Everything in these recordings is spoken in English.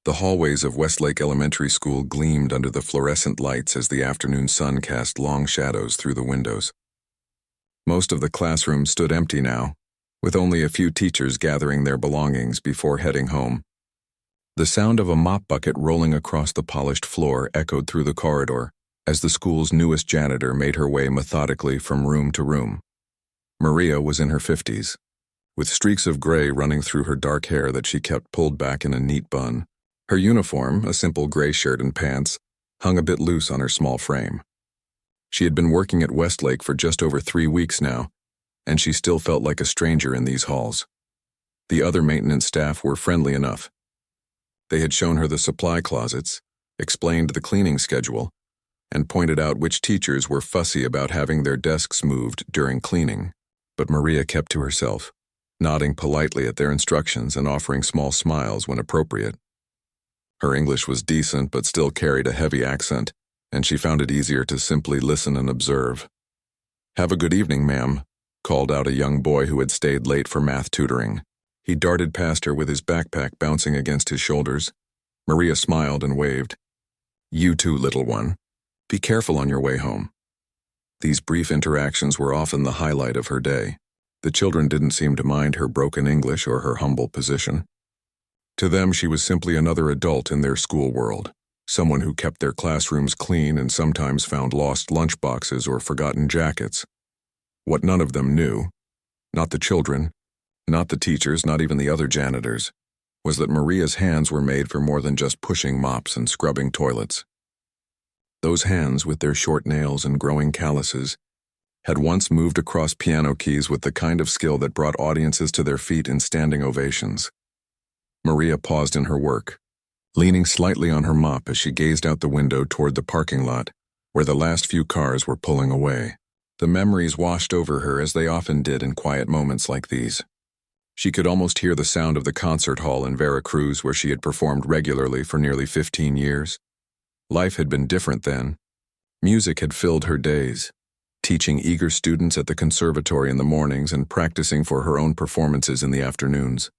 The hallways of Westlake Elementary School gleamed under the fluorescent lights as the afternoon sun cast long shadows through the windows. Most of the classrooms stood empty now, with only a few teachers gathering their belongings before heading home. The sound of a mop bucket rolling across the polished floor echoed through the corridor as the school's newest janitor made her way methodically from room to room. Maria was in her 50s, with streaks of gray running through her dark hair that she kept pulled back in a neat bun. Her uniform, a simple gray shirt and pants, hung a bit loose on her small frame. She had been working at Westlake for just over 3 weeks now, and she still felt like a stranger in these halls. The other maintenance staff were friendly enough. They had shown her the supply closets, explained the cleaning schedule, and pointed out which teachers were fussy about having their desks moved during cleaning. But Maria kept to herself, nodding politely at their instructions and offering small smiles when appropriate. Her English was decent but still carried a heavy accent, and she found it easier to simply listen and observe. "Have a good evening, ma'am," called out a young boy who had stayed late for math tutoring. He darted past her with his backpack bouncing against his shoulders. Maria smiled and waved. "You too, little one. Be careful on your way home." These brief interactions were often the highlight of her day. The children didn't seem to mind her broken English or her humble position. To them, she was simply another adult in their school world, someone who kept their classrooms clean and sometimes found lost lunchboxes or forgotten jackets. What none of them knew, not the children, not the teachers, not even the other janitors, was that Maria's hands were made for more than just pushing mops and scrubbing toilets. Those hands, with their short nails and growing calluses, had once moved across piano keys with the kind of skill that brought audiences to their feet in standing ovations. Maria paused in her work, leaning slightly on her mop as she gazed out the window toward the parking lot, where the last few cars were pulling away. The memories washed over her as they often did in quiet moments like these. She could almost hear the sound of the concert hall in Veracruz where she had performed regularly for nearly 15 years. Life had been different then. Music had filled her days, teaching eager students at the conservatory in the mornings and practicing for her own performances in the afternoons.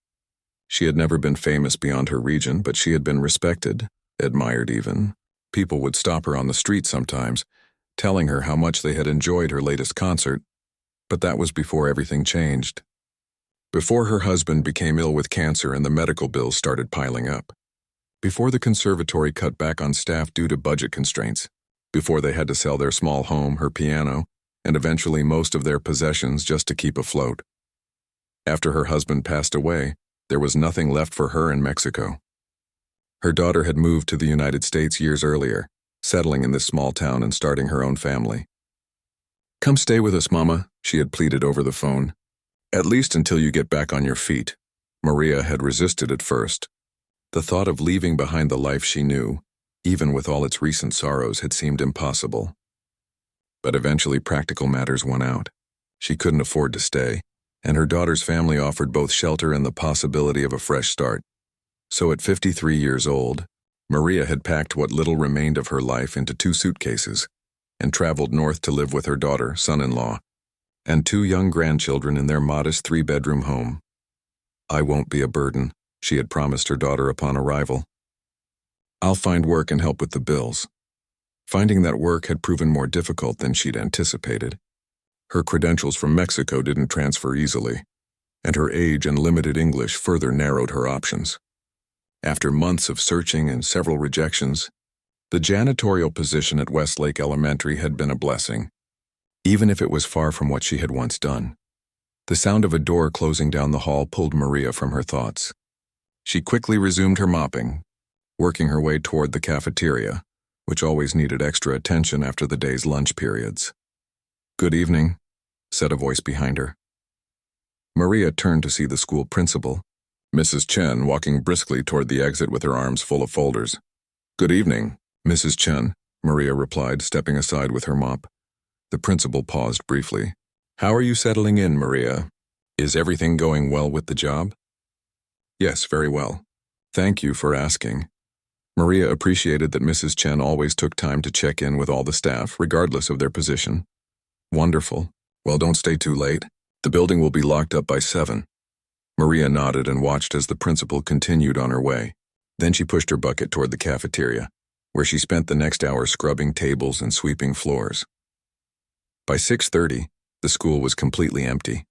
She had never been famous beyond her region, but she had been respected, admired even. People would stop her on the street sometimes, telling her how much they had enjoyed her latest concert, but that was before everything changed. Before her husband became ill with cancer and the medical bills started piling up. Before the conservatory cut back on staff due to budget constraints. Before they had to sell their small home, her piano, and eventually most of their possessions just to keep afloat. After her husband passed away, there was nothing left for her in Mexico. Her daughter had moved to the United States years earlier, settling in this small town and starting her own family. "Come stay with us, Mama," she had pleaded over the phone. "At least until you get back on your feet." Maria had resisted at first. The thought of leaving behind the life she knew, even with all its recent sorrows, had seemed impossible. But eventually practical matters won out. She couldn't afford to stay, and her daughter's family offered both shelter and the possibility of a fresh start. So at 53 years old, Maria had packed what little remained of her life into 2 suitcases and traveled north to live with her daughter, son-in-law, and 2 young grandchildren in their modest 3-bedroom home. "I won't be a burden," she had promised her daughter upon arrival. "I'll find work and help with the bills." Finding that work had proven more difficult than she'd anticipated. Her credentials from Mexico didn't transfer easily, and her age and limited English further narrowed her options. After months of searching and several rejections, the janitorial position at Westlake Elementary had been a blessing, even if it was far from what she had once done. The sound of a door closing down the hall pulled Maria from her thoughts. She quickly resumed her mopping, working her way toward the cafeteria, which always needed extra attention after the day's lunch periods. "Good evening," said a voice behind her. Maria turned to see the school principal, Mrs. Chen, walking briskly toward the exit with her arms full of folders. "Good evening, Mrs. Chen," Maria replied, stepping aside with her mop. The principal paused briefly. "How are you settling in, Maria? Is everything going well with the job?" "Yes, very well. Thank you for asking." Maria appreciated that Mrs. Chen always took time to check in with all the staff, regardless of their position. "Wonderful. Well, don't stay too late. The building will be locked up by 7. Maria nodded and watched as the principal continued on her way. Then she pushed her bucket toward the cafeteria, where she spent the next hour scrubbing tables and sweeping floors. By 6:30, the school was completely empty.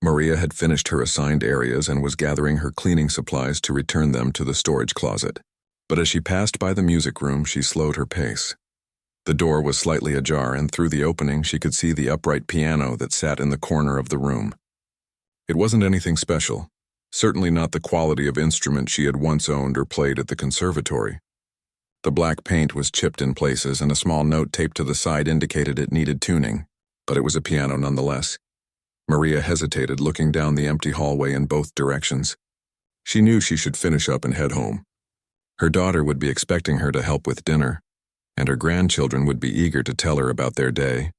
Maria had finished her assigned areas and was gathering her cleaning supplies to return them to the storage closet. But as she passed by the music room, she slowed her pace. The door was slightly ajar, and through the opening she could see the upright piano that sat in the corner of the room. It wasn't anything special, certainly not the quality of instrument she had once owned or played at the conservatory. The black paint was chipped in places, and a small note taped to the side indicated it needed tuning, but it was a piano nonetheless. Maria hesitated, looking down the empty hallway in both directions. She knew she should finish up and head home. Her daughter would be expecting her to help with dinner, and her grandchildren would be eager to tell her about their day.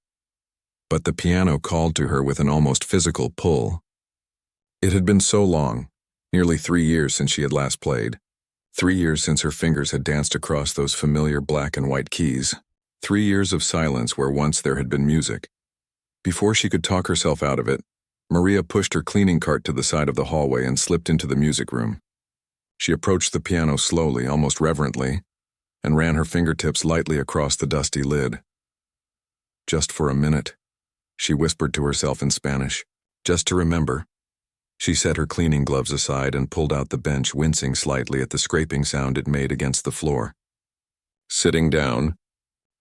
But the piano called to her with an almost physical pull. It had been so long, nearly 3 years since she had last played. 3 years since her fingers had danced across those familiar black and white keys. 3 years of silence where once there had been music. Before she could talk herself out of it, Maria pushed her cleaning cart to the side of the hallway and slipped into the music room. She approached the piano slowly, almost reverently, and ran her fingertips lightly across the dusty lid. "Just for a minute," she whispered to herself in Spanish. "Just to remember." She set her cleaning gloves aside and pulled out the bench, wincing slightly at the scraping sound it made against the floor. Sitting down,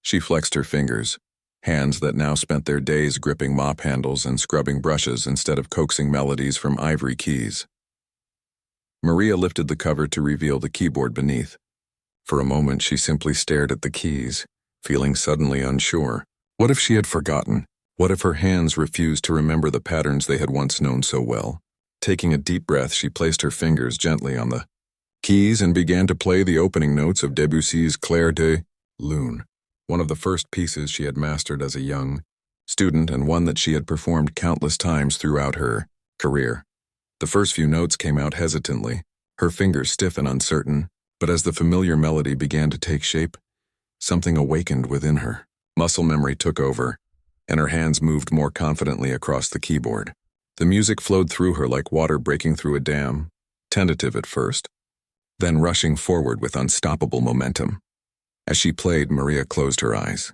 she flexed her fingers, hands that now spent their days gripping mop handles and scrubbing brushes instead of coaxing melodies from ivory keys. Maria lifted the cover to reveal the keyboard beneath. For a moment she simply stared at the keys, feeling suddenly unsure. What if she had forgotten? What if her hands refused to remember the patterns they had once known so well? Taking a deep breath, she placed her fingers gently on the keys and began to play the opening notes of Debussy's Clair de Lune, one of the first pieces she had mastered as a young student and one that she had performed countless times throughout her career. The first few notes came out hesitantly, her fingers stiff and uncertain, but as the familiar melody began to take shape, something awakened within her. Muscle memory took over, and her hands moved more confidently across the keyboard. The music flowed through her like water breaking through a dam, tentative at first, then rushing forward with unstoppable momentum. As she played, Maria closed her eyes,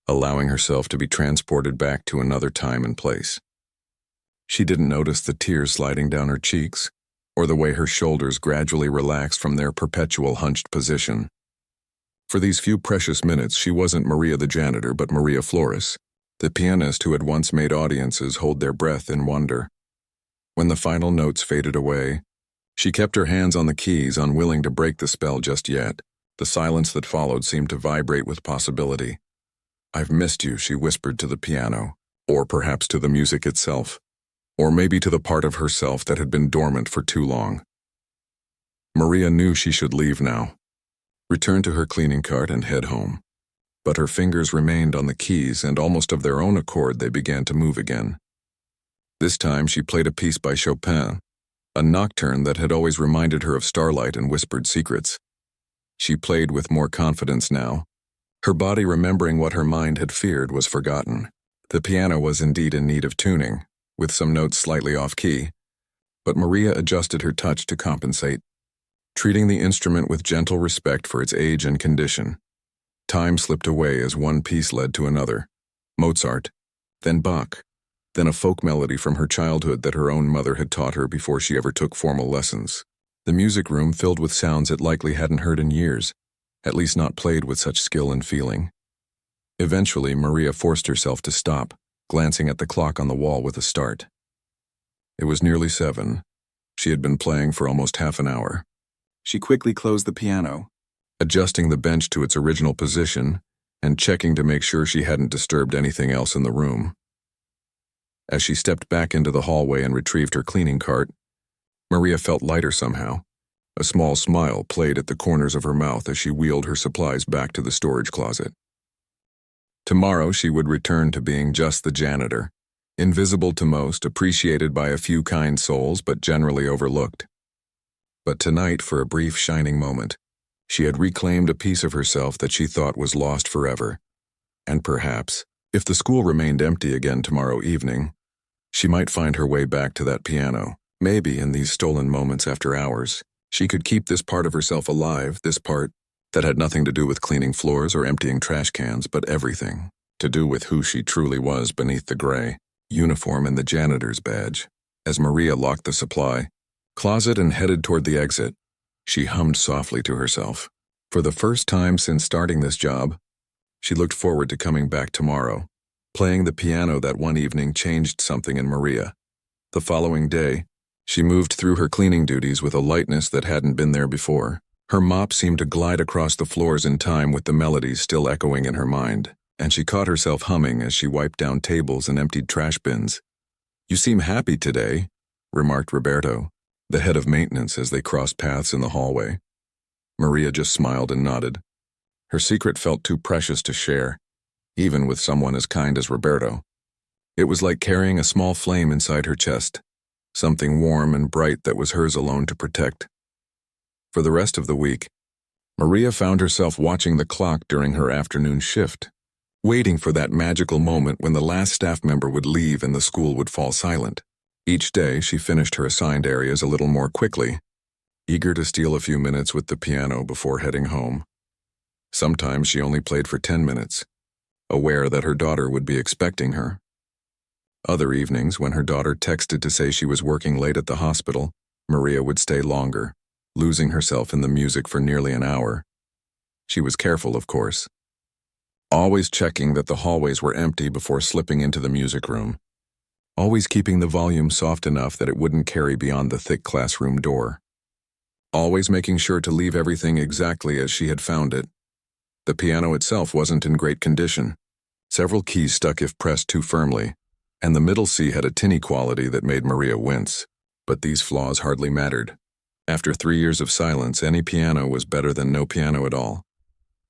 allowing herself to be transported back to another time and place. She didn't notice the tears sliding down her cheeks, or the way her shoulders gradually relaxed from their perpetual hunched position. For these few precious minutes, she wasn't Maria the janitor, but Maria Flores, the pianist who had once made audiences hold their breath in wonder. When the final notes faded away, she kept her hands on the keys, unwilling to break the spell just yet. The silence that followed seemed to vibrate with possibility. "I've missed you," she whispered to the piano, or perhaps to the music itself, or maybe to the part of herself that had been dormant for too long. Maria knew she should leave now, return to her cleaning cart and head home. But her fingers remained on the keys, and almost of their own accord they began to move again. This time she played a piece by Chopin, a nocturne that had always reminded her of starlight and whispered secrets. She played with more confidence now. Her body, remembering what her mind had feared, was forgotten. The piano was indeed in need of tuning, with some notes slightly off-key, but Maria adjusted her touch to compensate, treating the instrument with gentle respect for its age and condition. Time slipped away as one piece led to another. Mozart, then Bach, then a folk melody from her childhood that her own mother had taught her before she ever took formal lessons. The music room filled with sounds it likely hadn't heard in years, at least not played with such skill and feeling. Eventually, Maria forced herself to stop, glancing at the clock on the wall with a start. It was nearly 7. She had been playing for almost half an hour. She quickly closed the piano, adjusting the bench to its original position and checking to make sure she hadn't disturbed anything else in the room. As she stepped back into the hallway and retrieved her cleaning cart, Maria felt lighter somehow. A small smile played at the corners of her mouth as she wheeled her supplies back to the storage closet. Tomorrow she would return to being just the janitor, invisible to most, appreciated by a few kind souls, but generally overlooked. But tonight, for a brief shining moment, she had reclaimed a piece of herself that she thought was lost forever. And perhaps, if the school remained empty again tomorrow evening, she might find her way back to that piano. Maybe in these stolen moments after hours, She could keep this part of herself alive, this part that had nothing to do with cleaning floors or emptying trash cans, but everything to do with who she truly was beneath the gray uniform and the janitor's badge. As Maria locked the supply closet and headed toward the exit, she hummed softly to herself. For the first time since starting this job, she looked forward to coming back tomorrow. Playing the piano that one evening changed something in Maria. The following day, she moved through her cleaning duties with a lightness that hadn't been there before. Her mop seemed to glide across the floors in time with the melodies still echoing in her mind, and she caught herself humming as she wiped down tables and emptied trash bins. "You seem happy today," remarked Roberto, the head of maintenance, as they crossed paths in the hallway. Maria just smiled and nodded. Her secret felt too precious to share, even with someone as kind as Roberto. It was like carrying a small flame inside her chest, something warm and bright that was hers alone to protect. For the rest of the week, Maria found herself watching the clock during her afternoon shift, waiting for that magical moment when the last staff member would leave and the school would fall silent. Each day, she finished her assigned areas a little more quickly, eager to steal a few minutes with the piano before heading home. Sometimes she only played for 10 minutes, aware that her daughter would be expecting her. Other evenings, when her daughter texted to say she was working late at the hospital, Maria would stay longer, losing herself in the music for nearly an hour. She was careful, of course, always checking that the hallways were empty before slipping into the music room, always keeping the volume soft enough that it wouldn't carry beyond the thick classroom door, always making sure to leave everything exactly as she had found it. The piano itself wasn't in great condition. Several keys stuck if pressed too firmly, and the middle C had a tinny quality that made Maria wince. But these flaws hardly mattered. After 3 years of silence, any piano was better than no piano at all.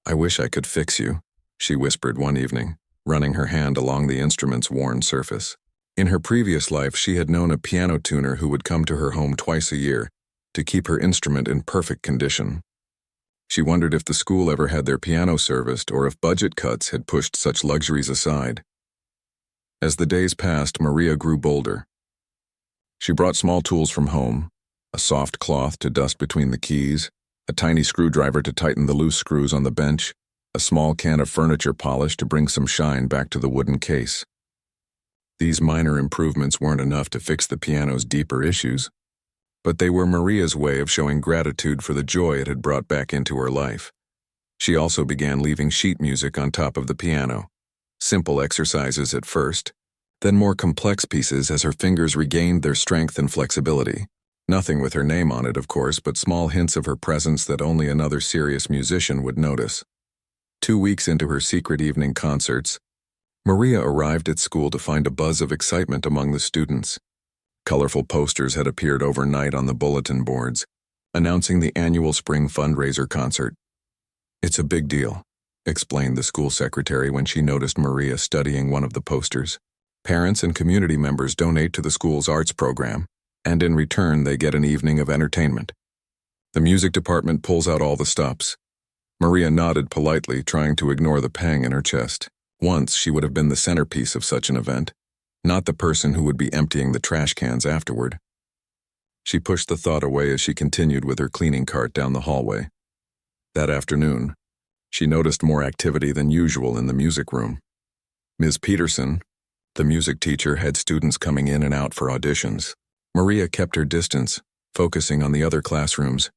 "I wish I could fix you," she whispered one evening, running her hand along the instrument's worn surface. In her previous life, she had known a piano tuner who would come to her home twice a year to keep her instrument in perfect condition. She wondered if the school ever had their piano serviced or if budget cuts had pushed such luxuries aside. As the days passed, Maria grew bolder. She brought small tools from home, a soft cloth to dust between the keys, a tiny screwdriver to tighten the loose screws on the bench, a small can of furniture polish to bring some shine back to the wooden case. These minor improvements weren't enough to fix the piano's deeper issues, but they were Maria's way of showing gratitude for the joy it had brought back into her life. She also began leaving sheet music on top of the piano. Simple exercises at first, then more complex pieces as her fingers regained their strength and flexibility. Nothing with her name on it, of course, but small hints of her presence that only another serious musician would notice. 2 weeks into her secret evening concerts, Maria arrived at school to find a buzz of excitement among the students. Colorful posters had appeared overnight on the bulletin boards, announcing the annual spring fundraiser concert. "It's a big deal," explained the school secretary when she noticed Maria studying one of the posters. "Parents and community members donate to the school's arts program, and in return they get an evening of entertainment. The music department pulls out all the stops." Maria nodded politely, trying to ignore the pang in her chest. Once she would have been the centerpiece of such an event, not the person who would be emptying the trash cans afterward. She pushed the thought away as she continued with her cleaning cart down the hallway. That afternoon, she noticed more activity than usual in the music room. Ms. Peterson, the music teacher, had students coming in and out for auditions. Maria kept her distance, focusing on the other classrooms,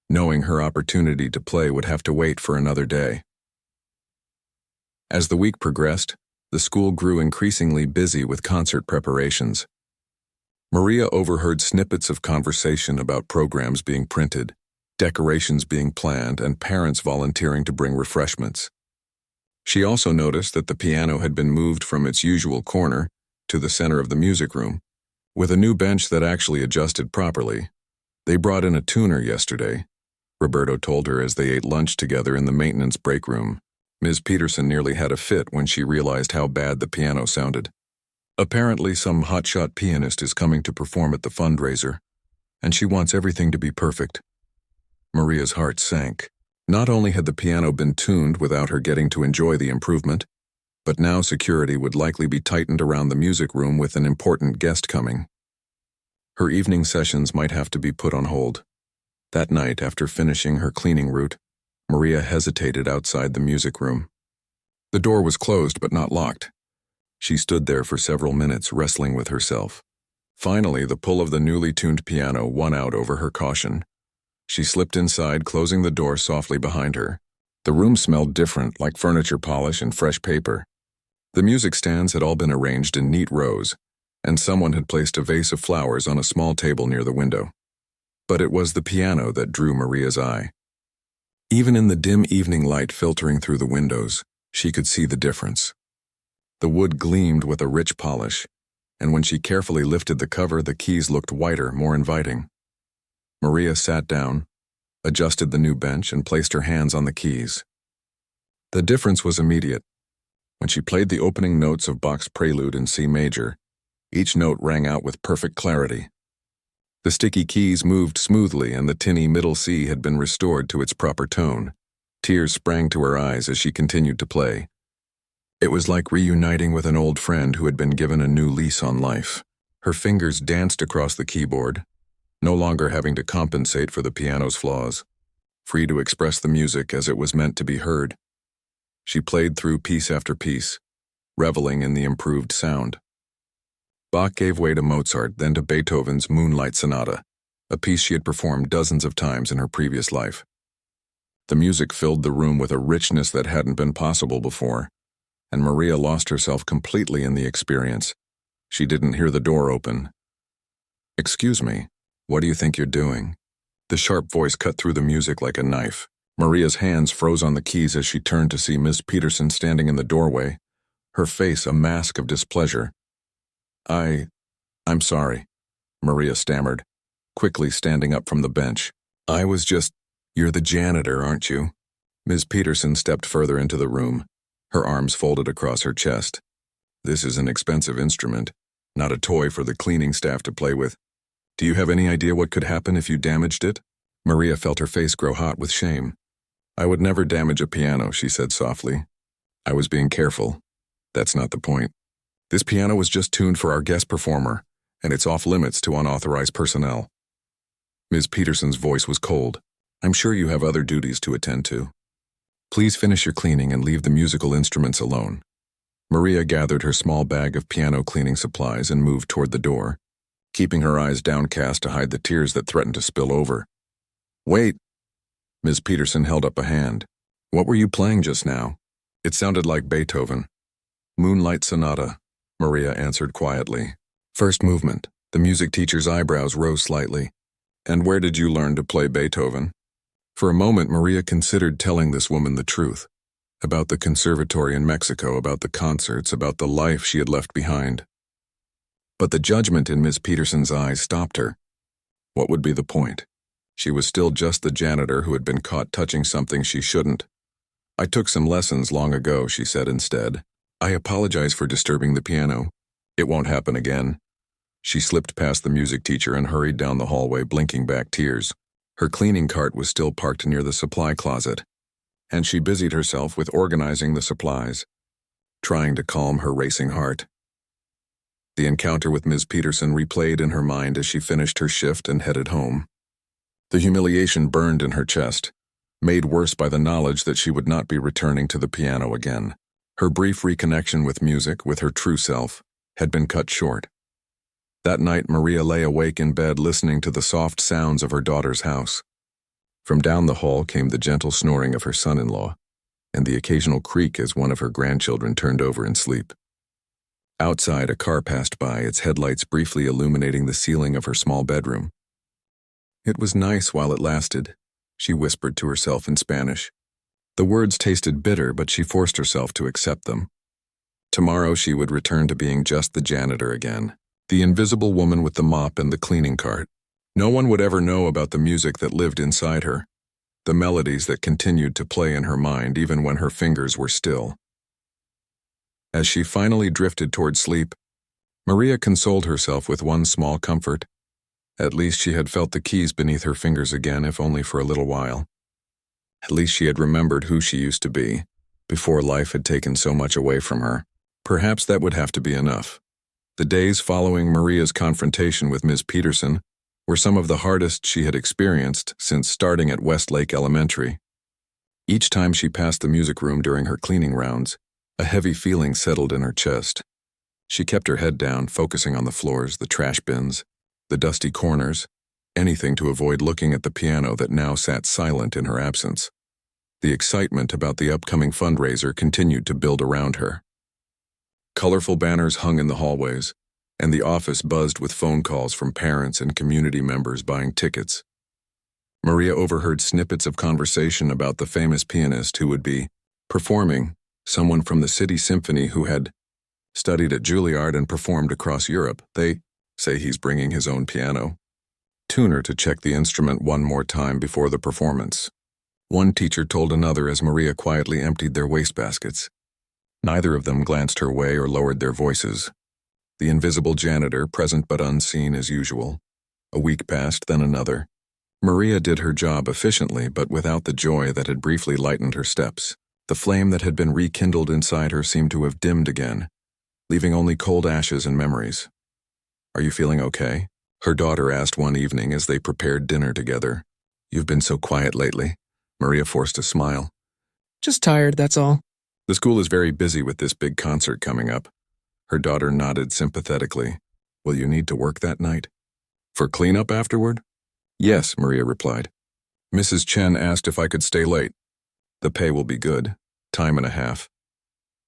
knowing her opportunity to play would have to wait for another day. As the week progressed, the school grew increasingly busy with concert preparations. Maria overheard snippets of conversation about programs being printed, decorations being planned, and parents volunteering to bring refreshments. She also noticed that the piano had been moved from its usual corner to the center of the music room, with a new bench that actually adjusted properly. "They brought in a tuner yesterday," Roberto told her as they ate lunch together in the maintenance break room. Ms. Peterson nearly had a fit when she realized how bad the piano sounded. "Apparently some hotshot pianist is coming to perform at the fundraiser, and she wants everything to be perfect." Maria's heart sank. Not only had the piano been tuned without her getting to enjoy the improvement, but now security would likely be tightened around the music room with an important guest coming. Her evening sessions might have to be put on hold. That night, after finishing her cleaning route, Maria hesitated outside the music room. The door was closed but not locked. She stood there for several minutes, wrestling with herself. Finally, the pull of the newly tuned piano won out over her caution. She slipped inside, closing the door softly behind her. The room smelled different, like furniture polish and fresh paper. The music stands had all been arranged in neat rows, and someone had placed a vase of flowers on a small table near the window. But it was the piano that drew Maria's eye. Even in the dim evening light filtering through the windows, she could see the difference. The wood gleamed with a rich polish, and when she carefully lifted the cover, the keys looked whiter, more inviting. Maria sat down, adjusted the new bench, and placed her hands on the keys. The difference was immediate. When she played the opening notes of Bach's Prelude in C major, each note rang out with perfect clarity. The sticky keys moved smoothly, and the tinny middle C had been restored to its proper tone. Tears sprang to her eyes as she continued to play. It was like reuniting with an old friend who had been given a new lease on life. Her fingers danced across the keyboard, no longer having to compensate for the piano's flaws, free to express the music as it was meant to be heard. She played through piece after piece, reveling in the improved sound. Bach gave way to Mozart, then to Beethoven's Moonlight Sonata, a piece she had performed dozens of times in her previous life. The music filled the room with a richness that hadn't been possible before, and Maria lost herself completely in the experience. She didn't hear the door open. "Excuse me, what do you think you're doing?" The sharp voice cut through the music like a knife. Maria's hands froze on the keys as she turned to see Miss Peterson standing in the doorway, her face a mask of displeasure. I'm sorry," Maria stammered, quickly standing up from the bench. "You're the janitor, aren't you?" Ms. Peterson stepped further into the room, her arms folded across her chest. "This is an expensive instrument, not a toy for the cleaning staff to play with. Do you have any idea what could happen if you damaged it?" Maria felt her face grow hot with shame. "I would never damage a piano," she said softly. "I was being careful. That's not the point. This piano was just tuned for our guest performer, and it's off limits to unauthorized personnel." Ms. Peterson's voice was cold. "I'm sure you have other duties to attend to. Please finish your cleaning and leave the musical instruments alone." Maria gathered her small bag of piano cleaning supplies and moved toward the door, keeping her eyes downcast to hide the tears that threatened to spill over. "Wait!" Ms. Peterson held up a hand. "What were you playing just now?" "It sounded like Beethoven." "Moonlight Sonata," Maria answered quietly. "First movement." The music teacher's eyebrows rose slightly. "And where did you learn to play Beethoven?" For a moment, Maria considered telling this woman the truth. About the conservatory in Mexico, about the concerts, about the life she had left behind. But the judgment in Miss Peterson's eyes stopped her. What would be the point? She was still just the janitor who had been caught touching something she shouldn't. "I took some lessons long ago," she said instead. "I apologize for disturbing the piano. It won't happen again." She slipped past the music teacher and hurried down the hallway, blinking back tears. Her cleaning cart was still parked near the supply closet, and she busied herself with organizing the supplies, trying to calm her racing heart. The encounter with Ms. Peterson replayed in her mind as she finished her shift and headed home. The humiliation burned in her chest, made worse by the knowledge that she would not be returning to the piano again. Her brief reconnection with music, with her true self, had been cut short. That night, Maria lay awake in bed listening to the soft sounds of her daughter's house. From down the hall came the gentle snoring of her son-in-law, and the occasional creak as one of her grandchildren turned over in sleep. Outside, a car passed by, its headlights briefly illuminating the ceiling of her small bedroom. "It was nice while it lasted," she whispered to herself in Spanish. The words tasted bitter, but she forced herself to accept them. Tomorrow she would return to being just the janitor again, the invisible woman with the mop and the cleaning cart. No one would ever know about the music that lived inside her, the melodies that continued to play in her mind even when her fingers were still. As she finally drifted toward sleep, Maria consoled herself with one small comfort. At least she had felt the keys beneath her fingers again, if only for a little while. At least she had remembered who she used to be, before life had taken so much away from her. Perhaps that would have to be enough. The days following Maria's confrontation with Ms. Peterson were some of the hardest she had experienced since starting at Westlake Elementary. Each time she passed the music room during her cleaning rounds, a heavy feeling settled in her chest. She kept her head down, focusing on the floors, the trash bins, the dusty corners, anything to avoid looking at the piano that now sat silent in her absence. The excitement about the upcoming fundraiser continued to build around her. Colorful banners hung in the hallways, and the office buzzed with phone calls from parents and community members buying tickets. Maria overheard snippets of conversation about the famous pianist who would be performing, someone from the City Symphony who had studied at Juilliard and performed across Europe. They say he's bringing his own piano. Tuner to check the instrument one more time before the performance. One teacher told another as Maria quietly emptied their wastebaskets. Neither of them glanced her way or lowered their voices. The invisible janitor, present but unseen as usual. A week passed, then another. Maria did her job efficiently, but without the joy that had briefly lightened her steps. The flame that had been rekindled inside her seemed to have dimmed again, leaving only cold ashes and memories. "Are you feeling okay?" her daughter asked one evening as they prepared dinner together. "You've been so quiet lately." Maria forced a smile. "Just tired, that's all." "The school is very busy with this big concert coming up." Her daughter nodded sympathetically. "Will you need to work that night?" "For cleanup afterward?" "Yes," Maria replied. Mrs. Chen asked if I could stay late. "The pay will be good, time and a half."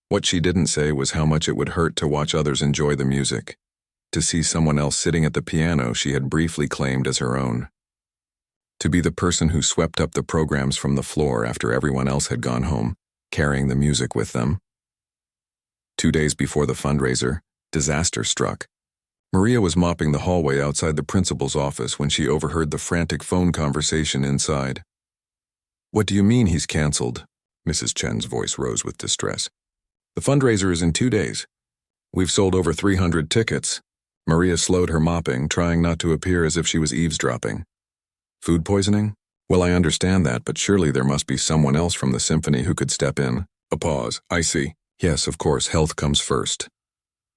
What she didn't say was how much it would hurt to watch others enjoy the music, to see someone else sitting at the piano she had briefly claimed as her own. To be the person who swept up the programs from the floor after everyone else had gone home, carrying the music with them. 2 days before the fundraiser, disaster struck. Maria was mopping the hallway outside the principal's office when she overheard the frantic phone conversation inside. "What do you mean he's canceled?" Mrs. Chen's voice rose with distress. "The fundraiser is in 2 days. We've sold over 300 tickets." Maria slowed her mopping, trying not to appear as if she was eavesdropping. "Food poisoning? Well, I understand that, but surely there must be someone else from the symphony who could step in." A pause. "I see. Yes, of course, health comes first."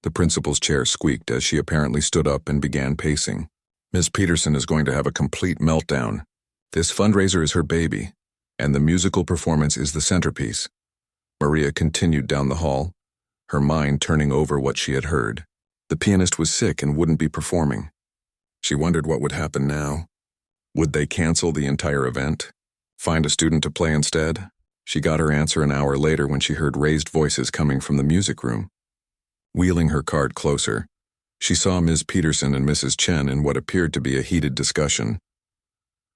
The principal's chair squeaked as she apparently stood up and began pacing. "Ms. Peterson is going to have a complete meltdown. This fundraiser is her baby, and the musical performance is the centerpiece." Maria continued down the hall, her mind turning over what she had heard. The pianist was sick and wouldn't be performing. She wondered what would happen now. Would they cancel the entire event? Find a student to play instead? She got her answer an hour later when she heard raised voices coming from the music room. Wheeling her cart closer, she saw Ms. Peterson and Mrs. Chen in what appeared to be a heated discussion.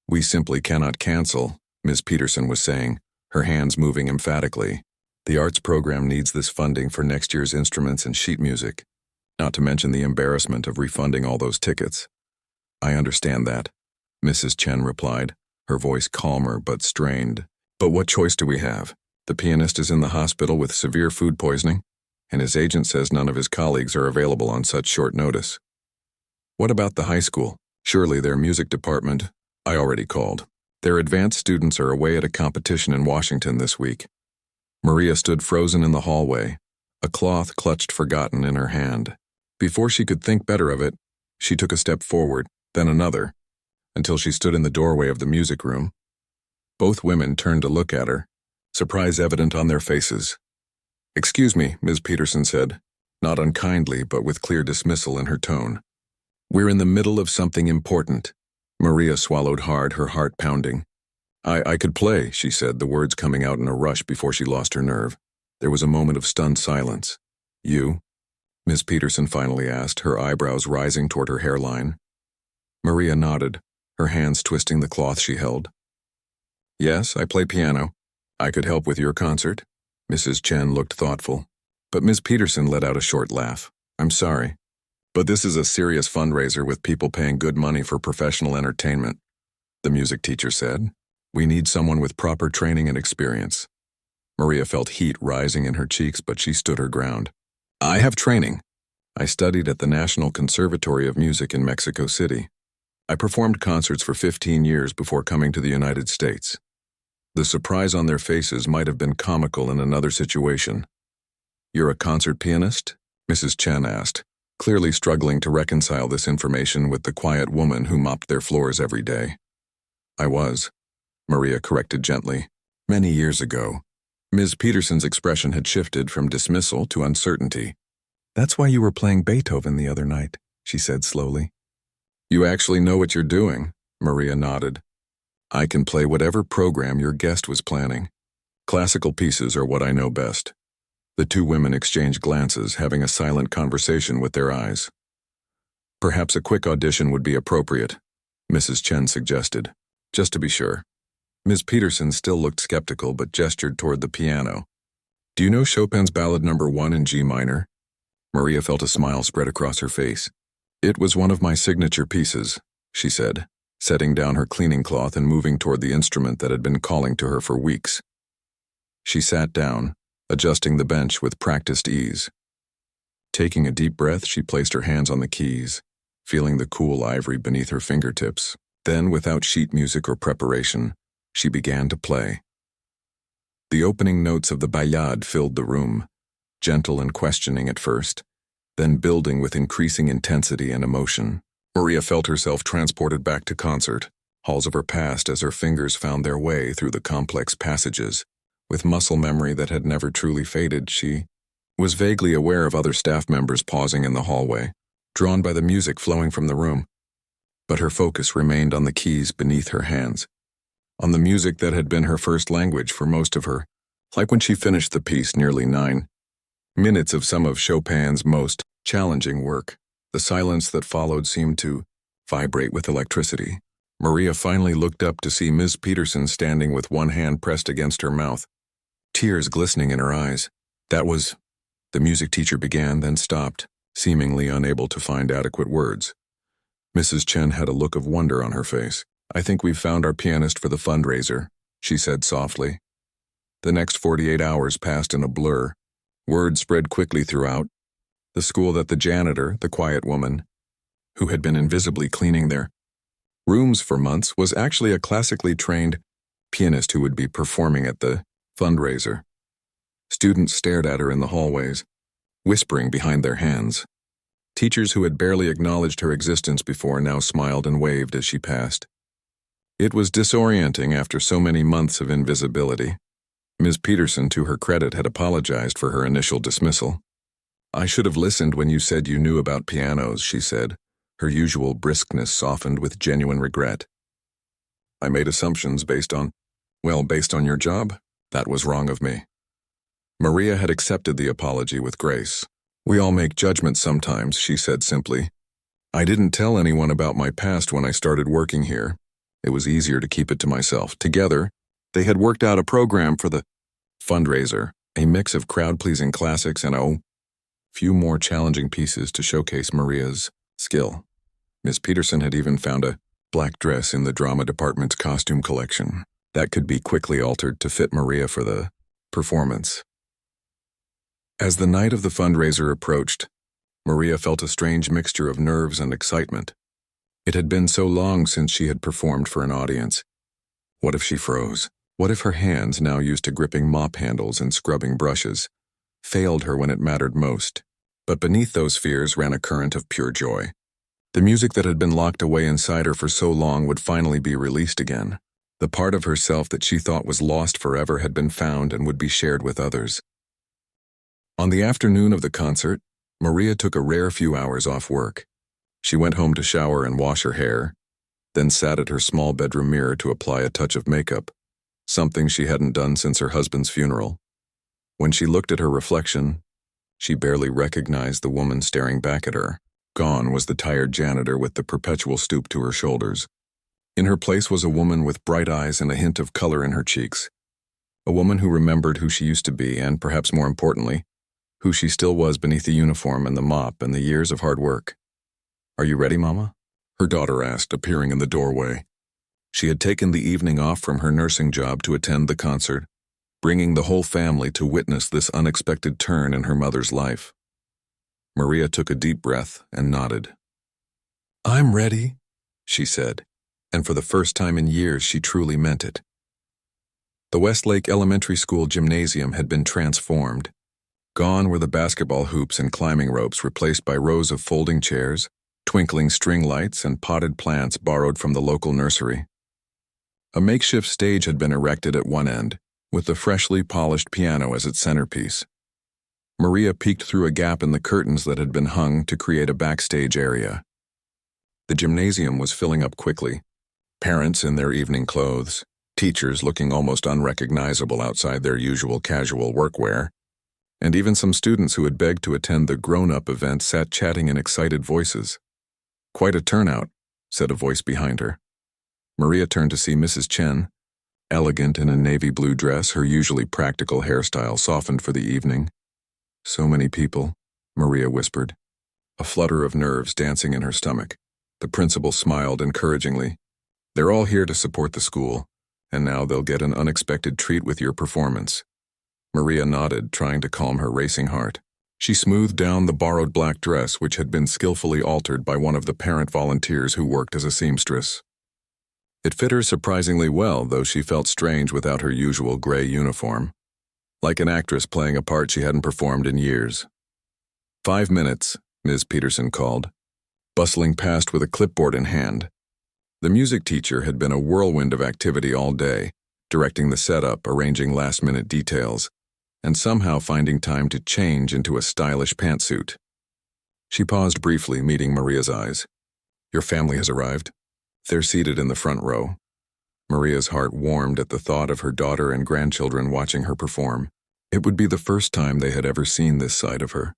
"We simply cannot cancel," Ms. Peterson was saying, her hands moving emphatically. "The arts program needs this funding for next year's instruments and sheet music, not to mention the embarrassment of refunding all those tickets." "I understand that," Mrs. Chen replied, her voice calmer but strained. "But what choice do we have? The pianist is in the hospital with severe food poisoning, and his agent says none of his colleagues are available on such short notice." "What about the high school? Surely their music department—" "I already called. Their advanced students are away at a competition in Washington this week." Maria stood frozen in the hallway, a cloth clutched forgotten in her hand. Before she could think better of it, she took a step forward, then another, until she stood in the doorway of the music room. Both women turned to look at her, surprise evident on their faces. "Excuse me," Ms. Peterson said, not unkindly but with clear dismissal in her tone. "We're in the middle of something important." Maria swallowed hard, her heart pounding. I could play," she said, the words coming out in a rush before she lost her nerve. There was a moment of stunned silence. "You?" Ms. Peterson finally asked, her eyebrows rising toward her hairline. Maria nodded, her hands twisting the cloth she held. "Yes, I play piano. I could help with your concert." Mrs. Chen looked thoughtful, but Ms. Peterson let out a short laugh. "I'm sorry, but this is a serious fundraiser with people paying good money for professional entertainment," the music teacher said. "We need someone with proper training and experience." Maria felt heat rising in her cheeks, but she stood her ground. "I have training. I studied at the National Conservatory of Music in Mexico City. I performed concerts for 15 years before coming to the United States." The surprise on their faces might have been comical in another situation. "You're a concert pianist?" Mrs. Chen asked, clearly struggling to reconcile this information with the quiet woman who mopped their floors every day. I was, Maria corrected gently. Many years ago. Ms. Peterson's expression had shifted from dismissal to uncertainty. That's why you were playing Beethoven the other night, she said slowly. You actually know what you're doing, Maria nodded. I can play whatever program your guest was planning. Classical pieces are what I know best. The two women exchanged glances, having a silent conversation with their eyes. Perhaps a quick audition would be appropriate, Mrs. Chen suggested, just to be sure. Ms. Peterson still looked skeptical but gestured toward the piano. Do you know Chopin's Ballad No. 1 in G minor? Maria felt a smile spread across her face. It was one of my signature pieces, she said, setting down her cleaning cloth and moving toward the instrument that had been calling to her for weeks. She sat down, adjusting the bench with practiced ease. Taking a deep breath, she placed her hands on the keys, feeling the cool ivory beneath her fingertips. Then, without sheet music or preparation, she began to play. The opening notes of the Bayad filled the room, gentle and questioning at first, then building with increasing intensity and emotion. Maria felt herself transported back to concert halls of her past as her fingers found their way through the complex passages. With muscle memory that had never truly faded, she was vaguely aware of other staff members pausing in the hallway, drawn by the music flowing from the room. But her focus remained on the keys beneath her hands, on the music that had been her first language for most of her, like when she finished the piece nearly 9 minutes of some of Chopin's most challenging work. The silence that followed seemed to vibrate with electricity. Maria finally looked up to see Ms. Peterson standing with one hand pressed against her mouth, tears glistening in her eyes. That was, the music teacher began, then stopped, seemingly unable to find adequate words. Mrs. Chen had a look of wonder on her face. I think we've found our pianist for the fundraiser, she said softly. The next 48 hours passed in a blur. Word spread quickly throughout the school that the janitor, the quiet woman, who had been invisibly cleaning their rooms for months, was actually a classically trained pianist who would be performing at the fundraiser. Students stared at her in the hallways, whispering behind their hands. Teachers who had barely acknowledged her existence before now smiled and waved as she passed. It was disorienting after so many months of invisibility. Ms. Peterson, to her credit, had apologized for her initial dismissal. I should have listened when you said you knew about pianos, she said, her usual briskness softened with genuine regret. I made assumptions based on your job. That was wrong of me. Maria had accepted the apology with grace. We all make judgments sometimes, she said simply. I didn't tell anyone about my past when I started working here. It was easier to keep it to myself. Together, they had worked out a program for the fundraiser, a mix of crowd-pleasing classics and a few more challenging pieces to showcase Maria's skill. Miss Peterson had even found a black dress in the drama department's costume collection that could be quickly altered to fit Maria for the performance. As the night of the fundraiser approached, Maria felt a strange mixture of nerves and excitement. It had been so long since she had performed for an audience. What if she froze? What if her hands, now used to gripping mop handles and scrubbing brushes, failed her when it mattered most? But beneath those fears ran a current of pure joy. The music that had been locked away inside her for so long would finally be released again. The part of herself that she thought was lost forever had been found and would be shared with others. On the afternoon of the concert, Maria took a rare few hours off work. She went home to shower and wash her hair, then sat at her small bedroom mirror to apply a touch of makeup, something she hadn't done since her husband's funeral. When she looked at her reflection, she barely recognized the woman staring back at her. Gone was the tired janitor with the perpetual stoop to her shoulders. In her place was a woman with bright eyes and a hint of color in her cheeks. A woman who remembered who she used to be and, perhaps more importantly, who she still was beneath the uniform and the mop and the years of hard work. Are you ready, Mama? Her daughter asked, appearing in the doorway. She had taken the evening off from her nursing job to attend the concert, bringing the whole family to witness this unexpected turn in her mother's life. Maria took a deep breath and nodded. I'm ready, she said, and for the first time in years she truly meant it. The Westlake Elementary School gymnasium had been transformed. Gone were the basketball hoops and climbing ropes replaced by rows of folding chairs, twinkling string lights, and potted plants borrowed from the local nursery. A makeshift stage had been erected at one end, with the freshly polished piano as its centerpiece. Maria peeked through a gap in the curtains that had been hung to create a backstage area. The gymnasium was filling up quickly. Parents in their evening clothes, teachers looking almost unrecognizable outside their usual casual workwear, and even some students who had begged to attend the grown-up event sat chatting in excited voices. "Quite a turnout," said a voice behind her. Maria turned to see Mrs. Chen, elegant in a navy blue dress, her usually practical hairstyle softened for the evening. "So many people," Maria whispered, a flutter of nerves dancing in her stomach. The principal smiled encouragingly. "They're all here to support the school, and now they'll get an unexpected treat with your performance." Maria nodded, trying to calm her racing heart. She smoothed down the borrowed black dress, which had been skillfully altered by one of the parent volunteers who worked as a seamstress. It fit her surprisingly well, though she felt strange without her usual gray uniform. Like an actress playing a part she hadn't performed in years. 5 minutes, Ms. Peterson called, bustling past with a clipboard in hand. The music teacher had been a whirlwind of activity all day, directing the setup, arranging last-minute details, and somehow finding time to change into a stylish pantsuit. She paused briefly, meeting Maria's eyes. "Your family has arrived. They're seated in the front row." Maria's heart warmed at the thought of her daughter and grandchildren watching her perform. It would be the first time they had ever seen this side of her.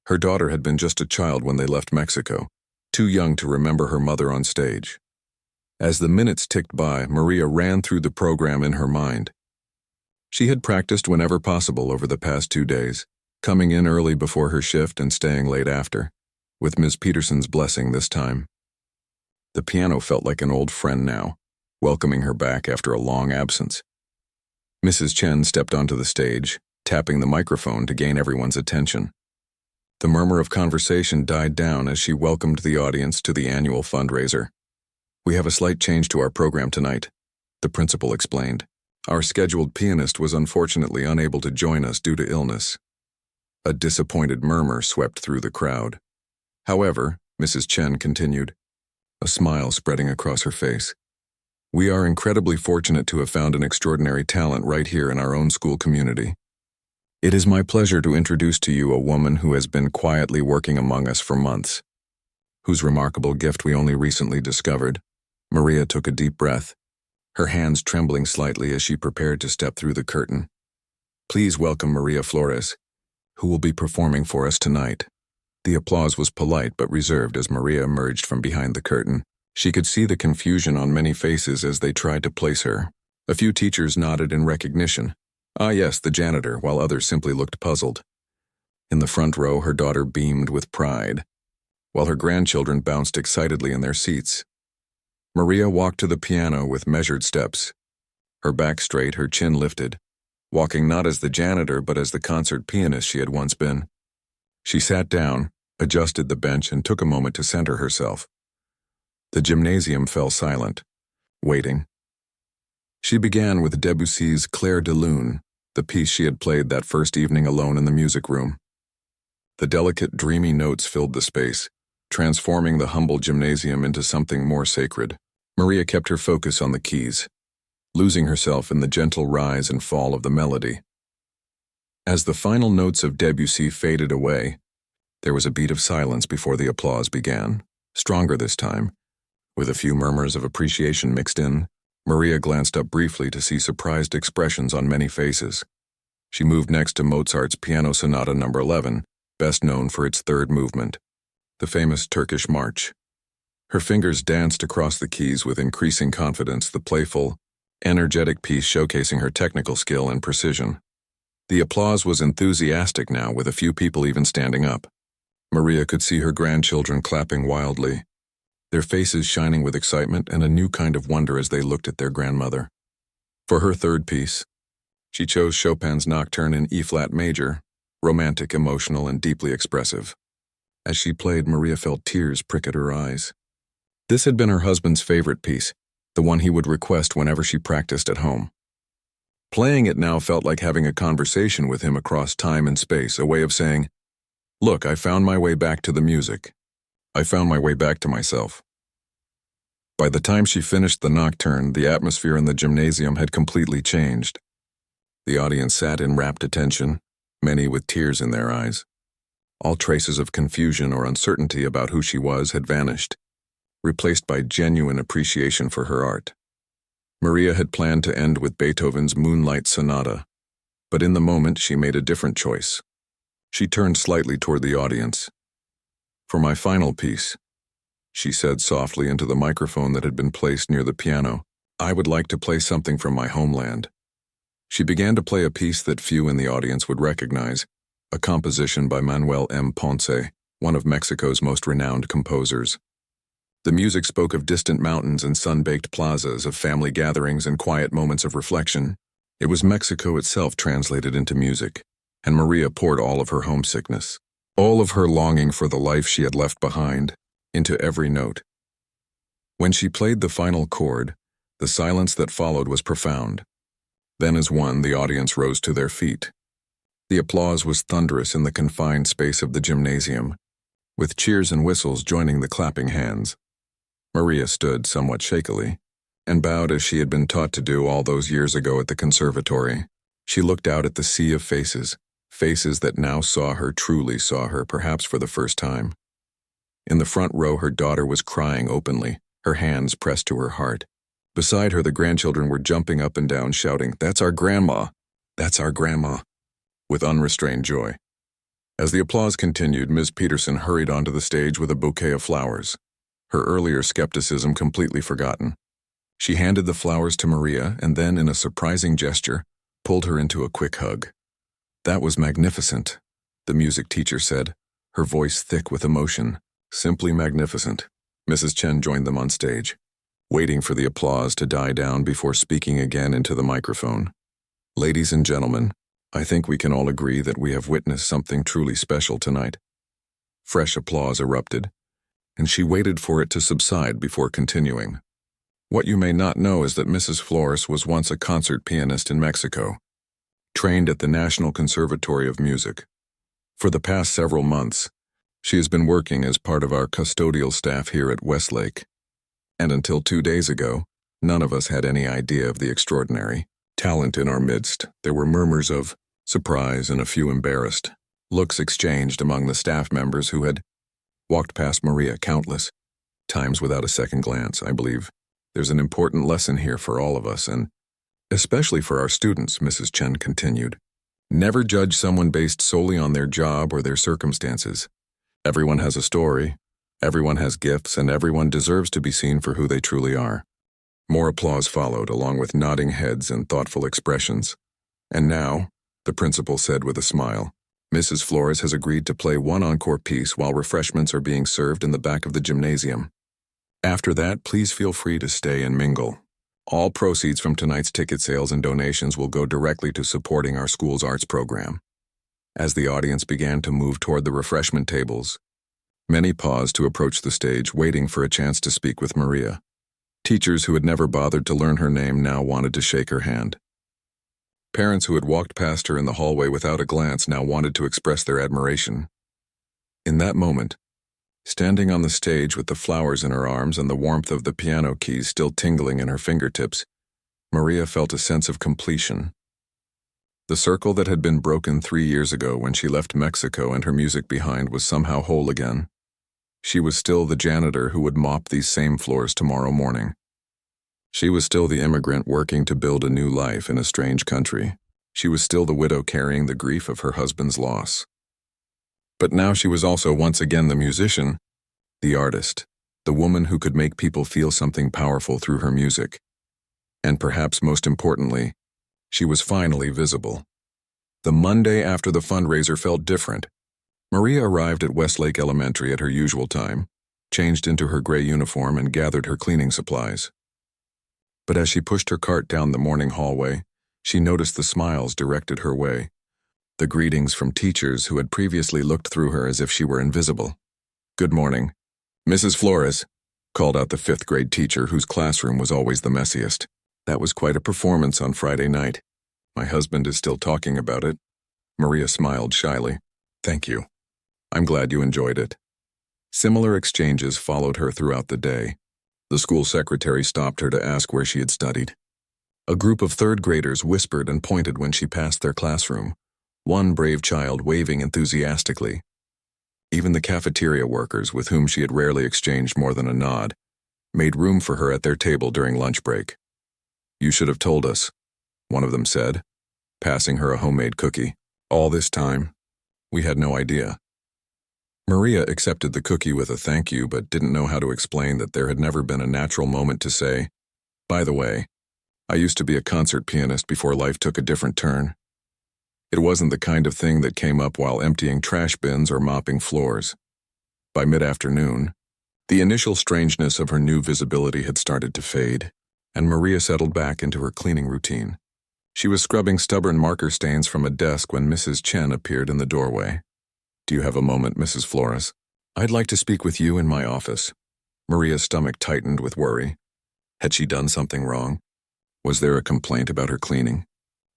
Her daughter had been just a child when they left Mexico, too young to remember her mother on stage. As the minutes ticked by, Maria ran through the program in her mind. She had practiced whenever possible over the past 2 days, coming in early before her shift and staying late after, with Ms. Peterson's blessing this time. The piano felt like an old friend now, welcoming her back after a long absence. Mrs. Chen stepped onto the stage, tapping the microphone to gain everyone's attention. The murmur of conversation died down as she welcomed the audience to the annual fundraiser. "We have a slight change to our program tonight," the principal explained. "Our scheduled pianist was unfortunately unable to join us due to illness." A disappointed murmur swept through the crowd. "However," Mrs. Chen continued, a smile spreading across her face, "we are incredibly fortunate to have found an extraordinary talent right here in our own school community. It is my pleasure to introduce to you a woman who has been quietly working among us for months, whose remarkable gift we only recently discovered." Maria took a deep breath, her hands trembling slightly as she prepared to step through the curtain. "Please welcome Maria Flores, who will be performing for us tonight." The applause was polite but reserved as Maria emerged from behind the curtain. She could see the confusion on many faces as they tried to place her. A few teachers nodded in recognition. "Ah yes, the janitor," while others simply looked puzzled. In the front row, her daughter beamed with pride, while her grandchildren bounced excitedly in their seats. Maria walked to the piano with measured steps, her back straight, her chin lifted, walking not as the janitor but as the concert pianist she had once been. She sat down, adjusted the bench, and took a moment to center herself. The gymnasium fell silent, waiting. She began with Debussy's Clair de Lune, the piece she had played that first evening alone in the music room. The delicate, dreamy notes filled the space, transforming the humble gymnasium into something more sacred. Maria kept her focus on the keys, losing herself in the gentle rise and fall of the melody. As the final notes of Debussy faded away, there was a beat of silence before the applause began, stronger this time, with a few murmurs of appreciation mixed in. Maria glanced up briefly to see surprised expressions on many faces. She moved next to Mozart's Piano Sonata No. 11, best known for its third movement, the famous Turkish march. Her fingers danced across the keys with increasing confidence, the playful, energetic piece showcasing her technical skill and precision. The applause was enthusiastic now, with a few people even standing up. Maria could see her grandchildren clapping wildly, their faces shining with excitement and a new kind of wonder as they looked at their grandmother. For her third piece, she chose Chopin's Nocturne in E-flat major, romantic, emotional, and deeply expressive. As she played, Maria felt tears prick at her eyes. This had been her husband's favorite piece, the one he would request whenever she practiced at home. Playing it now felt like having a conversation with him across time and space, a way of saying, "Look, I found my way back to the music. I found my way back to myself." By the time she finished the nocturne, the atmosphere in the gymnasium had completely changed. The audience sat in rapt attention, many with tears in their eyes. All traces of confusion or uncertainty about who she was had vanished, replaced by genuine appreciation for her art. Maria had planned to end with Beethoven's Moonlight Sonata, but in the moment she made a different choice. She turned slightly toward the audience. "For my final piece," she said softly into the microphone that had been placed near the piano, "I would like to play something from my homeland." She began to play a piece that few in the audience would recognize, a composition by Manuel M. Ponce, one of Mexico's most renowned composers. The music spoke of distant mountains and sun-baked plazas, of family gatherings and quiet moments of reflection. It was Mexico itself translated into music, and Maria poured all of her homesickness, all of her longing for the life she had left behind, into every note. When she played the final chord, the silence that followed was profound. Then as one, the audience rose to their feet. The applause was thunderous in the confined space of the gymnasium, with cheers and whistles joining the clapping hands. Maria stood somewhat shakily, and bowed as she had been taught to do all those years ago at the conservatory. She looked out at the sea of faces, faces that now truly saw her, perhaps for the first time. In the front row, her daughter was crying openly, her hands pressed to her heart. Beside her, the grandchildren were jumping up and down, shouting, "That's our grandma! That's our grandma!" with unrestrained joy. As the applause continued, Ms. Peterson hurried onto the stage with a bouquet of flowers, her earlier skepticism completely forgotten. She handed the flowers to Maria and then, in a surprising gesture, pulled her into a quick hug. "That was magnificent," the music teacher said, her voice thick with emotion. "Simply magnificent." Mrs. Chen joined them on stage, waiting for the applause to die down before speaking again into the microphone. "Ladies and gentlemen, I think we can all agree that we have witnessed something truly special tonight." Fresh applause erupted, and she waited for it to subside before continuing. "What you may not know is that Mrs. Flores was once a concert pianist in Mexico, trained at the National Conservatory of Music. For the past several months, she has been working as part of our custodial staff here at Westlake, and until 2 days ago, none of us had any idea of the extraordinary talent in our midst." There were murmurs of surprise and a few embarrassed looks exchanged among the staff members who had walked past Maria countless times without a second glance. "I believe there's an important lesson here for all of us, and especially for our students," Mrs. Chen continued. "Never judge someone based solely on their job or their circumstances. Everyone has a story, everyone has gifts, and everyone deserves to be seen for who they truly are." More applause followed, along with nodding heads and thoughtful expressions. "And now," the principal said with a smile, "Mrs. Flores has agreed to play one encore piece while refreshments are being served in the back of the gymnasium. After that, please feel free to stay and mingle. All proceeds from tonight's ticket sales and donations will go directly to supporting our school's arts program." As the audience began to move toward the refreshment tables, many paused to approach the stage, waiting for a chance to speak with Maria. Teachers who had never bothered to learn her name now wanted to shake her hand. Parents who had walked past her in the hallway without a glance now wanted to express their admiration. In that moment, standing on the stage with the flowers in her arms and the warmth of the piano keys still tingling in her fingertips, Maria felt a sense of completion. The circle that had been broken 3 years ago when she left Mexico and her music behind was somehow whole again. She was still the janitor who would mop these same floors tomorrow morning. She was still the immigrant working to build a new life in a strange country. She was still the widow carrying the grief of her husband's loss. But now she was also once again the musician, the artist, the woman who could make people feel something powerful through her music. And perhaps most importantly, she was finally visible. The Monday after the fundraiser felt different. Maria arrived at Westlake Elementary at her usual time, changed into her gray uniform, and gathered her cleaning supplies. But as she pushed her cart down the morning hallway, she noticed the smiles directed her way, the greetings from teachers who had previously looked through her as if she were invisible. "Good morning, Mrs. Flores," called out the 5th grade teacher whose classroom was always the messiest. "That was quite a performance on Friday night. My husband is still talking about it. Maria smiled shyly. Thank you. I'm glad you enjoyed it. Similar exchanges followed her throughout the day. The school secretary stopped her to ask where she had studied. A group of third graders whispered and pointed when she passed their classroom, one brave child waving enthusiastically. Even the cafeteria workers, with whom she had rarely exchanged more than a nod, made room for her at their table during lunch break. You should have told us, one of them said, passing her a homemade cookie. All this time, we had no idea. Maria accepted the cookie with a thank you, but didn't know how to explain that there had never been a natural moment to say, by the way, I used to be a concert pianist before life took a different turn. It wasn't the kind of thing that came up while emptying trash bins or mopping floors. By mid-afternoon, the initial strangeness of her new visibility had started to fade, and Maria settled back into her cleaning routine. She was scrubbing stubborn marker stains from a desk when Mrs. Chen appeared in the doorway. Do you have a moment, Mrs. Flores? I'd like to speak with you in my office. Maria's stomach tightened with worry. Had she done something wrong? Was there a complaint about her cleaning?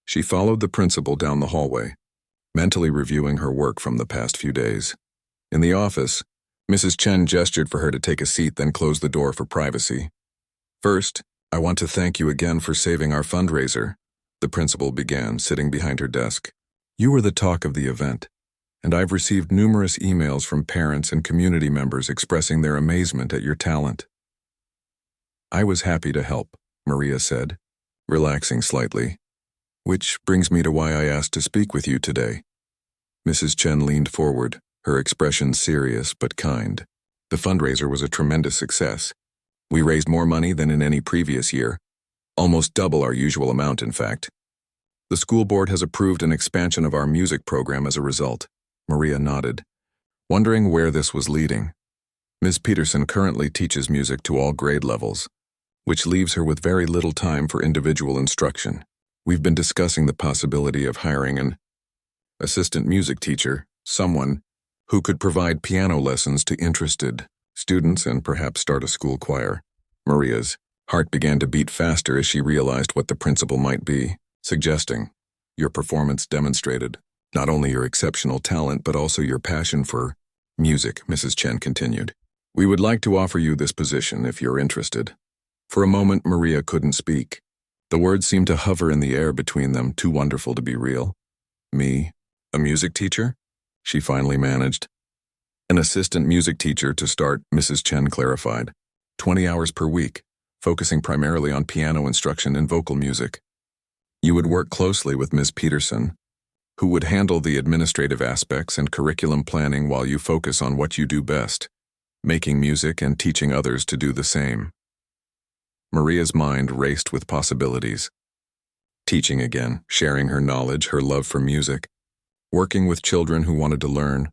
She followed the principal down the hallway, mentally reviewing her work from the past few days. In the office, Mrs. Chen gestured for her to take a seat, then closed the door for privacy. First, I want to thank you again for saving our fundraiser, the principal began, sitting behind her desk. You were the talk of the event, and I've received numerous emails from parents and community members expressing their amazement at your talent. I was happy to help, Maria said, relaxing slightly. Which brings me to why I asked to speak with you today. Mrs. Chen leaned forward, her expression serious but kind. The fundraiser was a tremendous success. We raised more money than in any previous year, almost double our usual amount, in fact. The school board has approved an expansion of our music program as a result. Maria nodded, wondering where this was leading. Ms. Peterson currently teaches music to all grade levels, which leaves her with very little time for individual instruction. We've been discussing the possibility of hiring an assistant music teacher, someone who could provide piano lessons to interested students and perhaps start a school choir. Maria's heart began to beat faster as she realized what the principal might be suggesting. Your performance demonstrated not only your exceptional talent but also your passion for music, Mrs. Chen continued. We would like to offer you this position if you're interested. For a moment, Maria couldn't speak. The words seemed to hover in the air between them, too wonderful to be real. Me? A music teacher? She finally managed. An assistant music teacher to start, Mrs. Chen clarified. 20 hours per week, focusing primarily on piano instruction and vocal music. You would work closely with Ms. Peterson, who would handle the administrative aspects and curriculum planning while you focus on what you do best, making music and teaching others to do the same. Maria's mind raced with possibilities. Teaching again, sharing her knowledge, her love for music, working with children who wanted to learn,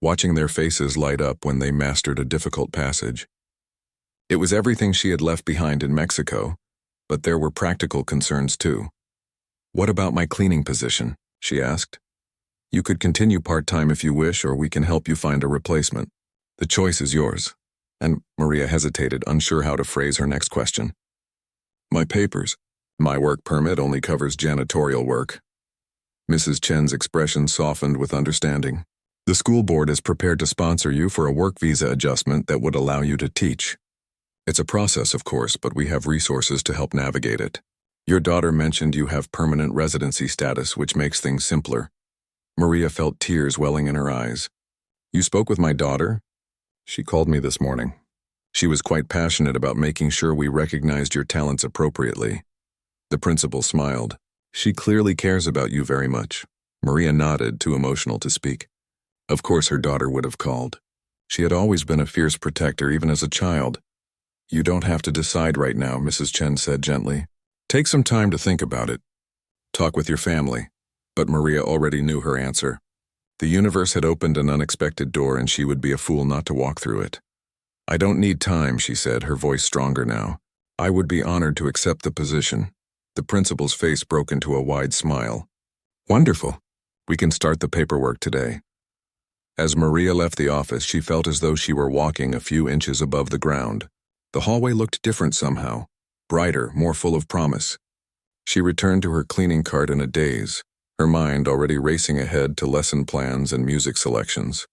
watching their faces light up when they mastered a difficult passage. It was everything she had left behind in Mexico, but there were practical concerns too. What about my cleaning position? She asked. You could continue part-time if you wish, or we can help you find a replacement. The choice is yours. And Maria hesitated, unsure how to phrase her next question. My papers. My work permit only covers janitorial work. Mrs. Chen's expression softened with understanding. The school board is prepared to sponsor you for a work visa adjustment that would allow you to teach. It's a process, of course, but we have resources to help navigate it. Your daughter mentioned you have permanent residency status, which makes things simpler. Maria felt tears welling in her eyes. You spoke with my daughter? She called me this morning. She was quite passionate about making sure we recognized your talents appropriately. The principal smiled. She clearly cares about you very much. Maria nodded, too emotional to speak. Of course her daughter would have called. She had always been a fierce protector, even as a child. You don't have to decide right now, Mrs. Chen said gently. Take some time to think about it. Talk with your family. But Maria already knew her answer. The universe had opened an unexpected door, and she would be a fool not to walk through it. I don't need time, she said, her voice stronger now. I would be honored to accept the position. The principal's face broke into a wide smile. Wonderful. We can start the paperwork today. As Maria left the office, she felt as though she were walking a few inches above the ground. The hallway looked different somehow, brighter, more full of promise. She returned to her cleaning cart in a daze, her mind already racing ahead to lesson plans and music selections.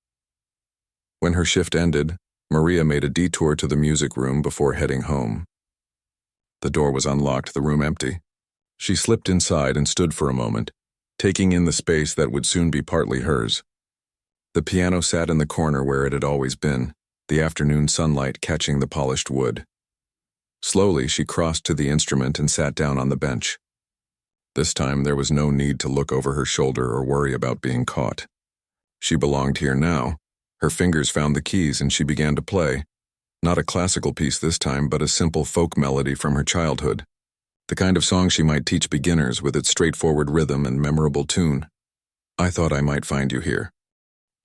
When her shift ended, Maria made a detour to the music room before heading home. The door was unlocked, the room empty. She slipped inside and stood for a moment, taking in the space that would soon be partly hers. The piano sat in the corner where it had always been, the afternoon sunlight catching the polished wood. Slowly, she crossed to the instrument and sat down on the bench. This time, there was no need to look over her shoulder or worry about being caught. She belonged here now. Her fingers found the keys and she began to play. Not a classical piece this time, but a simple folk melody from her childhood. The kind of song she might teach beginners with its straightforward rhythm and memorable tune. "I thought I might find you here."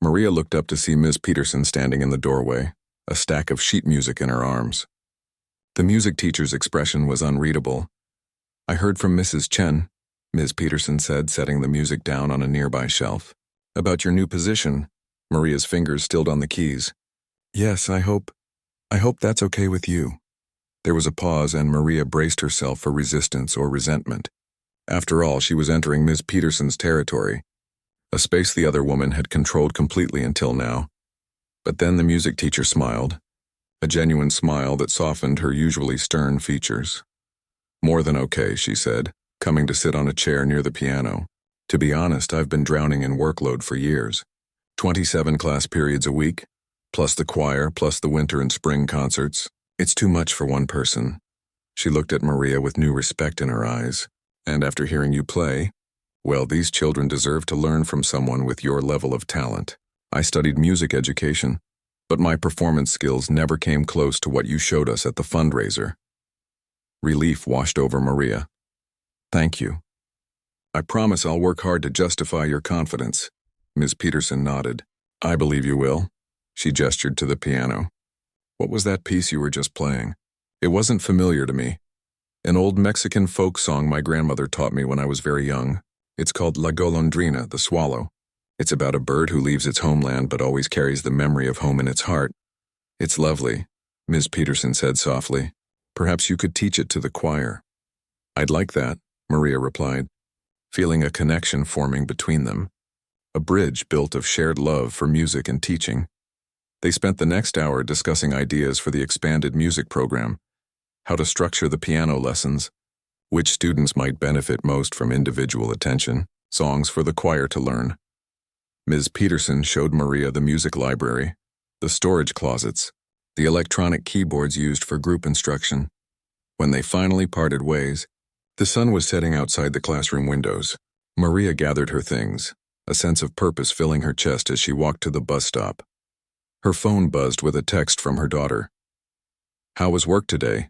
Maria looked up to see Ms. Peterson standing in the doorway, a stack of sheet music in her arms. The music teacher's expression was unreadable. "I heard from Mrs. Chen," Ms. Peterson said, setting the music down on a nearby shelf. "About your new position." Maria's fingers stilled on the keys. "Yes, I hope that's okay with you." There was a pause and Maria braced herself for resistance or resentment. After all, she was entering Ms. Peterson's territory, a space the other woman had controlled completely until now. But then the music teacher smiled, a genuine smile that softened her usually stern features. "More than okay," she said, coming to sit on a chair near the piano. "To be honest, I've been drowning in workload for years. 27 class periods a week, plus the choir, plus the winter and spring concerts. It's too much for one person." She looked at Maria with new respect in her eyes. "And after hearing you play, well, these children deserve to learn from someone with your level of talent. I studied music education, but my performance skills never came close to what you showed us at the fundraiser." Relief washed over Maria. "Thank you. I promise I'll work hard to justify your confidence." Ms. Peterson nodded. "I believe you will." She gestured to the piano. "What was that piece you were just playing? It wasn't familiar to me. An old Mexican folk song my grandmother taught me when I was very young. It's called La Golondrina, the swallow. It's about a bird who leaves its homeland but always carries the memory of home in its heart. It's lovely," Ms. Peterson said softly. "Perhaps you could teach it to the choir." "I'd like that," Maria replied, feeling a connection forming between them. A bridge built of shared love for music and teaching. They spent the next hour discussing ideas for the expanded music program, how to structure the piano lessons, which students might benefit most from individual attention, songs for the choir to learn. Ms. Peterson showed Maria the music library, the storage closets, the electronic keyboards used for group instruction. When they finally parted ways, the sun was setting outside the classroom windows. Maria gathered her things, a sense of purpose filling her chest as she walked to the bus stop. Her phone buzzed with a text from her daughter. "How was work today?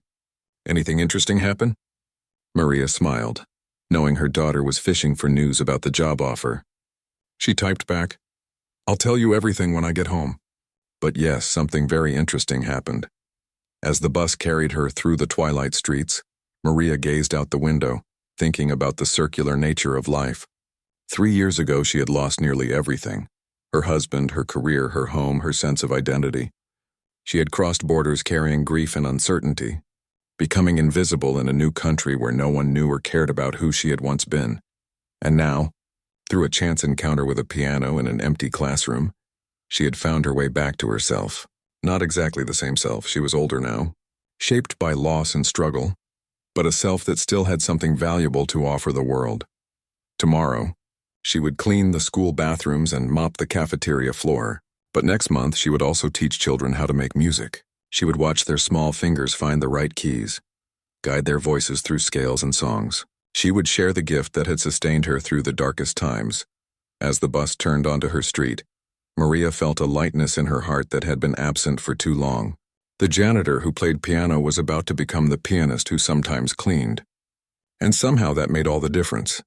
Anything interesting happen?" Maria smiled, knowing her daughter was fishing for news about the job offer. She typed back, "I'll tell you everything when I get home." But yes, something very interesting happened. As the bus carried her through the twilight streets, Maria gazed out the window, thinking about the circular nature of life. 3 years ago, she had lost nearly everything. Her husband, her career, her home, her sense of identity. She had crossed borders carrying grief and uncertainty, becoming invisible in a new country where no one knew or cared about who she had once been. And now, through a chance encounter with a piano in an empty classroom, she had found her way back to herself. Not exactly the same self, she was older now, shaped by loss and struggle, but a self that still had something valuable to offer the world. Tomorrow, she would clean the school bathrooms and mop the cafeteria floor. But next month, she would also teach children how to make music. She would watch their small fingers find the right keys, guide their voices through scales and songs. She would share the gift that had sustained her through the darkest times. As the bus turned onto her street, Maria felt a lightness in her heart that had been absent for too long. The janitor who played piano was about to become the pianist who sometimes cleaned. And somehow that made all the difference.